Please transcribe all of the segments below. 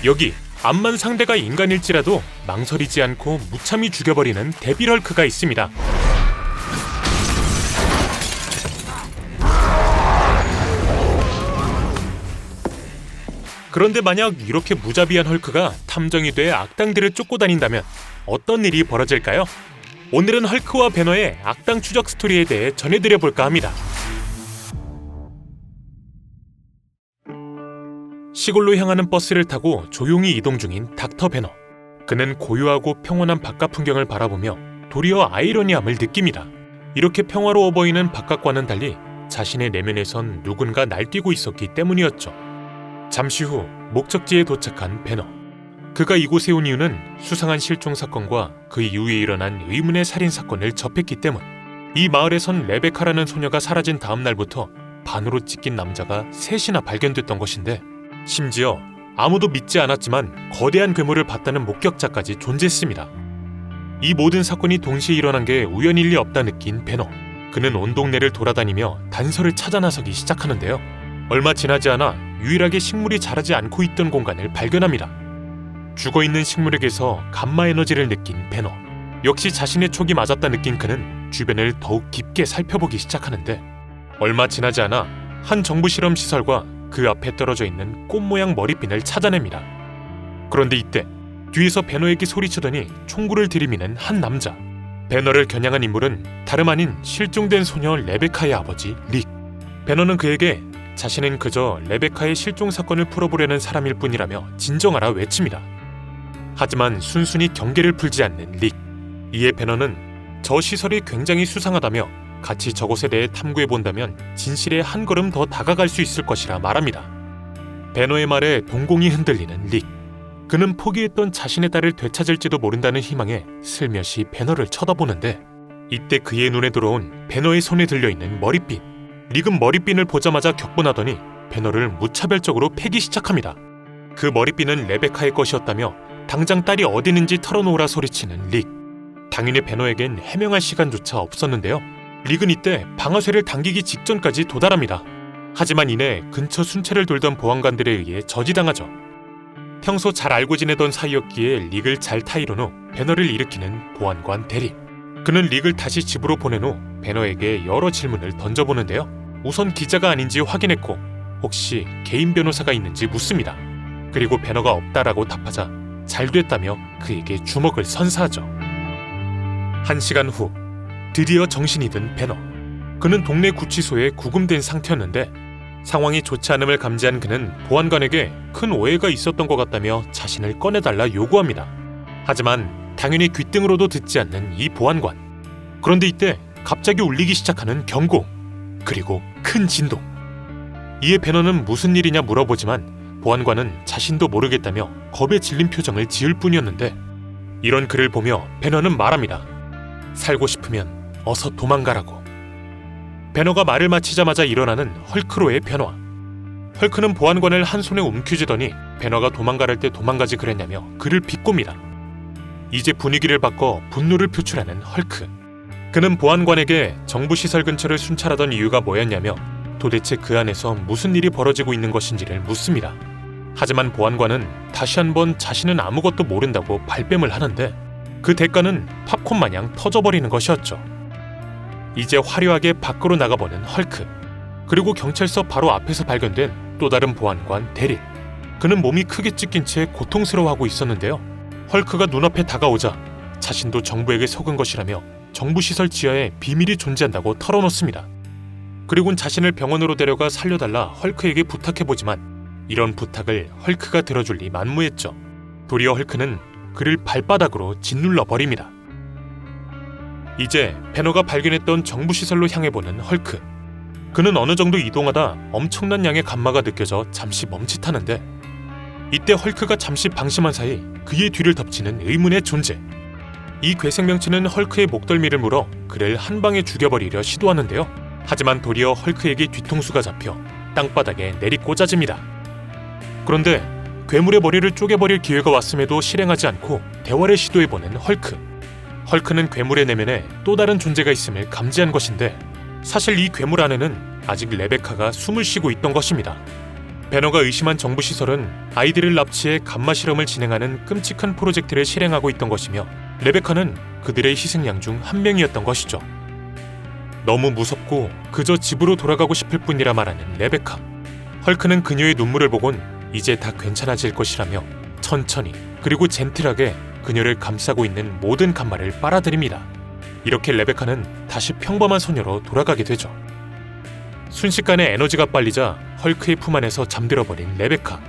여기 암만 상대가 인간일지라도 망설이지 않고 무참히 죽여버리는 데빌 헐크가 있습니다. 그런데 만약 이렇게 무자비한 헐크가 탐정이 돼 악당들을 쫓고 다닌다면 어떤 일이 벌어질까요? 오늘은 헐크와 배너의 악당 추적 스토리에 대해 전해드려볼까 합니다. 시골로 향하는 버스를 타고 조용히 이동 중인 닥터 배너. 그는 고요하고 평온한 바깥 풍경을 바라보며 도리어 아이러니함을 느낍니다. 이렇게 평화로워 보이는 바깥과는 달리 자신의 내면에선 누군가 날뛰고 있었기 때문이었죠. 잠시 후 목적지에 도착한 배너. 그가 이곳에 온 이유는 수상한 실종 사건과 그 이후에 일어난 의문의 살인 사건을 접했기 때문. 이 마을에선 레베카라는 소녀가 사라진 다음 날부터 반으로 찢긴 남자가 셋이나 발견됐던 것인데, 심지어 아무도 믿지 않았지만 거대한 괴물을 봤다는 목격자까지 존재했습니다. 이 모든 사건이 동시에 일어난 게 우연일 리 없다 느낀 배너. 그는 온 동네를 돌아다니며 단서를 찾아 나서기 시작하는데요. 얼마 지나지 않아 유일하게 식물이 자라지 않고 있던 공간을 발견합니다. 죽어있는 식물에게서 감마 에너지를 느낀 배너. 역시 자신의 촉이 맞았다 느낀 그는 주변을 더욱 깊게 살펴보기 시작하는데, 얼마 지나지 않아 한 정부 실험 시설과 그 앞에 떨어져 있는 꽃 모양 머리핀을 찾아냅니다. 그런데 이때 뒤에서 배너에게 소리치더니 총구를 들이미는 한 남자. 배너를 겨냥한 인물은 다름 아닌 실종된 소녀 레베카의 아버지 릭. 배너는 그에게 자신은 그저 레베카의 실종 사건을 풀어보려는 사람일 뿐이라며 진정하라 외칩니다. 하지만 순순히 경계를 풀지 않는 릭. 이에 배너는 저 시설이 굉장히 수상하다며 같이 저곳에 대해 탐구해본다면 진실에 한 걸음 더 다가갈 수 있을 것이라 말합니다. 배너의 말에 동공이 흔들리는 릭. 그는 포기했던 자신의 딸을 되찾을지도 모른다는 희망에 슬며시 배너를 쳐다보는데, 이때 그의 눈에 들어온 배너의 손에 들려있는 머리핀. 릭은 머리핀을 보자마자 격분하더니 배너를 무차별적으로 패기 시작합니다. 그 머리핀은 레베카의 것이었다며 당장 딸이 어디 있는지 털어놓으라 소리치는 릭. 당연히 배너에겐 해명할 시간조차 없었는데요. 릭은 이때 방아쇠를 당기기 직전까지 도달합니다. 하지만 이내 근처 순찰을 돌던 보안관들에 의해 저지당하죠. 평소 잘 알고 지내던 사이였기에 릭을 잘 타이른 후 배너를 일으키는 보안관 대리. 그는 릭을 다시 집으로 보낸 후 배너에게 여러 질문을 던져보는데요. 우선 기자가 아닌지 확인했고 혹시 개인 변호사가 있는지 묻습니다. 그리고 배너가 없다라고 답하자 잘 됐다며 그에게 주먹을 선사하죠. 1시간 후 드디어 정신이 든 배너. 그는 동네 구치소에 구금된 상태였는데 상황이 좋지 않음을 감지한 그는 보안관에게 큰 오해가 있었던 것 같다며 자신을 꺼내달라 요구합니다. 하지만 당연히 귓등으로도 듣지 않는 이 보안관. 그런데 이때 갑자기 울리기 시작하는 경고, 그리고 큰 진동. 이에 배너는 무슨 일이냐 물어보지만 보안관은 자신도 모르겠다며 겁에 질린 표정을 지을 뿐이었는데, 이런 그를 보며 배너는 말합니다. 살고 싶으면 어서 도망가라고. 배너가 말을 마치자마자 일어나는 헐크로의 변화. 헐크는 보안관을 한 손에 움켜쥐더니 배너가 도망가랄 때 도망가지 그랬냐며 그를 비꼽니다. 이제 분위기를 바꿔 분노를 표출하는 헐크. 그는 보안관에게 정부 시설 근처를 순찰하던 이유가 뭐였냐며 도대체 그 안에서 무슨 일이 벌어지고 있는 것인지를 묻습니다. 하지만 보안관은 다시 한번 자신은 아무것도 모른다고 발뺌을 하는데, 그 대가는 팝콘 마냥 터져버리는 것이었죠. 이제 화려하게 밖으로 나가보는 헐크. 그리고 경찰서 바로 앞에서 발견된 또 다른 보안관 데릴. 그는 몸이 크게 찢긴 채 고통스러워하고 있었는데요. 헐크가 눈앞에 다가오자 자신도 정부에게 속은 것이라며 정부 시설 지하에 비밀이 존재한다고 털어놓습니다. 그리고는 자신을 병원으로 데려가 살려달라 헐크에게 부탁해보지만 이런 부탁을 헐크가 들어줄 리 만무했죠. 도리어 헐크는 그를 발바닥으로 짓눌러 버립니다. 이제 배너가 발견했던 정부시설로 향해보는 헐크. 그는 어느 정도 이동하다 엄청난 양의 감마가 느껴져 잠시 멈칫하는데, 이때 헐크가 잠시 방심한 사이 그의 뒤를 덮치는 의문의 존재. 이 괴생명체는 헐크의 목덜미를 물어 그를 한 방에 죽여버리려 시도하는데요. 하지만 도리어 헐크에게 뒤통수가 잡혀 땅바닥에 내리꽂아집니다. 그런데 괴물의 머리를 쪼개버릴 기회가 왔음에도 실행하지 않고 대화를 시도해보는 헐크. 헐크는 괴물의 내면에 또 다른 존재가 있음을 감지한 것인데, 사실 이 괴물 안에는 아직 레베카가 숨을 쉬고 있던 것입니다. 배너가 의심한 정부 시설은 아이들을 납치해 감마 실험을 진행하는 끔찍한 프로젝트를 실행하고 있던 것이며 레베카는 그들의 희생양 중 한 명이었던 것이죠. 너무 무섭고 그저 집으로 돌아가고 싶을 뿐이라 말하는 레베카. 헐크는 그녀의 눈물을 보곤 이제 다 괜찮아질 것이라며 천천히 그리고 젠틀하게 그녀를 감싸고 있는 모든 감마를 빨아들입니다. 이렇게 레베카는 다시 평범한 소녀로 돌아가게 되죠. 순식간에 에너지가 빨리자 헐크의 품 안에서 잠들어버린 레베카.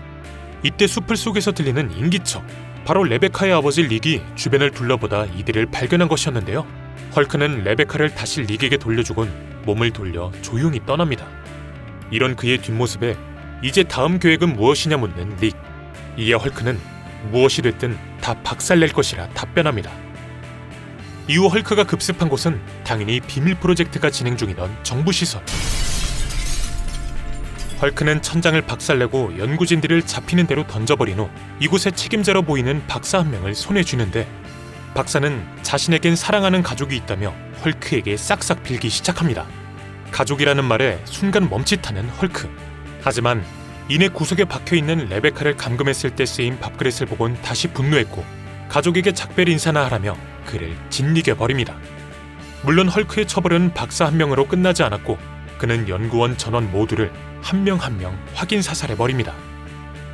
이때 숲을 속에서 들리는 인기척. 바로 레베카의 아버지 릭이 주변을 둘러보다 이들을 발견한 것이었는데요. 헐크는 레베카를 다시 릭에게 돌려주곤 몸을 돌려 조용히 떠납니다. 이런 그의 뒷모습에 이제 다음 계획은 무엇이냐 묻는 릭. 이에 헐크는 무엇이 됐든 다 박살낼 것이라 답변합니다. 이후 헐크가 급습한 곳은 당연히 비밀 프로젝트가 진행 중이던 정부 시설. 헐크는 천장을 박살내고 연구진들을 잡히는 대로 던져버린 후 이곳의 책임자로 보이는 박사 한 명을 손에 쥐는데, 박사는 자신에겐 사랑하는 가족이 있다며 헐크에게 싹싹 빌기 시작합니다. 가족이라는 말에 순간 멈칫하는 헐크. 하지만 이내 구석에 박혀있는 레베카를 감금했을 때 쓰인 밥그릇을 보곤 다시 분노했고 가족에게 작별 인사나 하라며 그를 짓이겨버립니다. 물론 헐크의 처벌은 박사 한 명으로 끝나지 않았고 그는 연구원 전원 모두를 한 명 한 명 확인 사살해버립니다.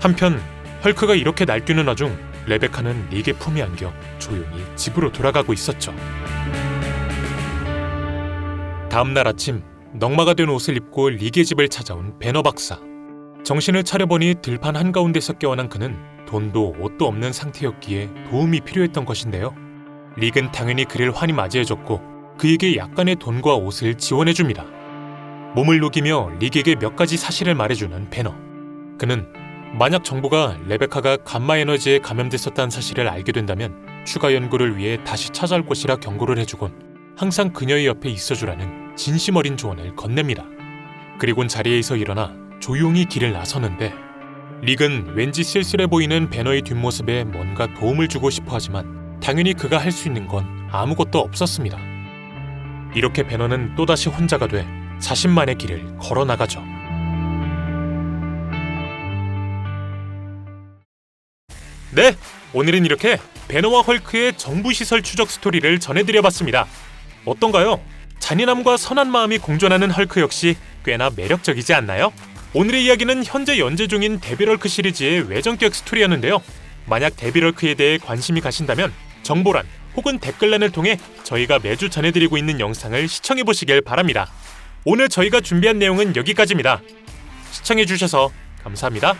한편 헐크가 이렇게 날뛰는 와중 레베카는 릭의 품에 안겨 조용히 집으로 돌아가고 있었죠. 다음날 아침, 넝마가 된 옷을 입고 릭의 집을 찾아온 배너 박사. 정신을 차려보니 들판 한가운데서 깨어난 그는 돈도 옷도 없는 상태였기에 도움이 필요했던 것인데요. 릭은 당연히 그를 환히 맞이해줬고 그에게 약간의 돈과 옷을 지원해줍니다. 몸을 녹이며 릭에게 몇 가지 사실을 말해주는 배너. 그는 만약 정부가 레베카가 감마 에너지에 감염됐었다는 사실을 알게 된다면 추가 연구를 위해 다시 찾아올 것이라 경고를 해주곤 항상 그녀의 옆에 있어주라는 진심 어린 조언을 건넵니다. 그리곤 자리에서 일어나 조용히 길을 나서는데, 릭은 왠지 쓸쓸해 보이는 배너의 뒷모습에 뭔가 도움을 주고 싶어 하지만 당연히 그가 할 수 있는 건 아무것도 없었습니다. 이렇게 배너는 또다시 혼자가 돼 자신만의 길을 걸어나가죠. 네! 오늘은 이렇게 배너와 헐크의 정부시설 추적 스토리를 전해드려봤습니다. 어떤가요? 잔인함과 선한 마음이 공존하는 헐크 역시 꽤나 매력적이지 않나요? 오늘의 이야기는 현재 연재 중인 데빌 헐크 시리즈의 외전격 스토리였는데요. 만약 데빌 헐크에 대해 관심이 가신다면 정보란 혹은 댓글란을 통해 저희가 매주 전해드리고 있는 영상을 시청해보시길 바랍니다. 오늘 저희가 준비한 내용은 여기까지입니다. 시청해주셔서 감사합니다.